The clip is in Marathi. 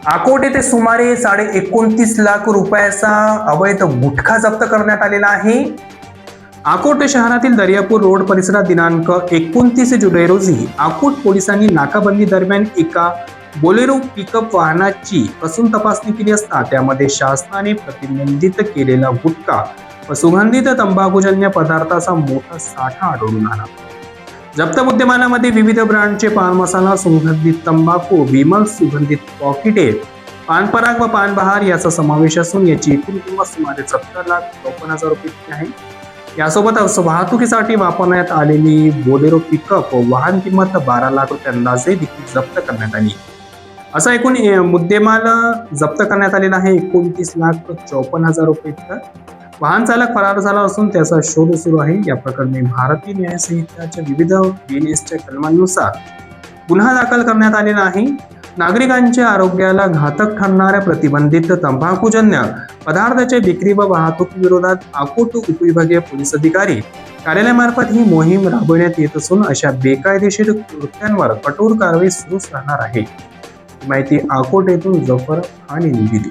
अकोट येथे सुमारे 29.5 लाख रुपयाचा अवैध गुटखा जप्त करण्यात आलेला आहे. अकोट शहरातील दर्यापूर रोड परिसरात दिनांक 29 जुलै रोजी अकोट पोलिसांनी नाकाबंदी दरम्यान एका बोलेरो पिकअप वाहनाची कसून तपासणी केली असता त्यामध्ये शासनाने प्रतिबंधित केलेला गुटखा व सुगंधित तंबाखूजन्य पदार्थाचा मोठा साठा आढळून आला. जप्त मुद्देमालामध्ये विविध ब्रँडचे पान मसाला, सुगंधित तंबाखू, विमल सुगंधित पॉकेटे, पान पराग व पान बहार याचा समावेश असून याची एकूण किंमत सुमारे 70,54,000 रुपये इतकी आहे. यासोबतच वाहतुकीसाठी वापरण्यात आलेली बोलेरो पिकअप वाहन किंमत 12 लाख रुपये अंदाजे देखील जप्त करण्यात आली. असा एकूण मुद्देमाल जप्त करण्यात आलेला आहे. 29,54,000 रुपये इतका. वाहन चालक फरार झाला असून त्याचा शोध सुरू आहे. या प्रकरणी भारतीय न्याय संहितेच्या विविध BNSच्या कलमांनुसार गुन्हा दाखल करण्यात आलेला आहे. नागरिकांच्या आरोग्याला घातक ठरणाऱ्या प्रतिबंधित तंबाखूजन्य पदार्थाच्या विक्री व वाहतुकीविरोधात अकोट उपविभागीय पोलीस अधिकारी कार्यालयामार्फत ही मोहीम राबविण्यात येत असून अशा बेकायदेशीर कृत्यांवर कठोर कारवाई सुरूच राहणार आहे. माहिती अकोट येथून जफर खान यांनी दिली.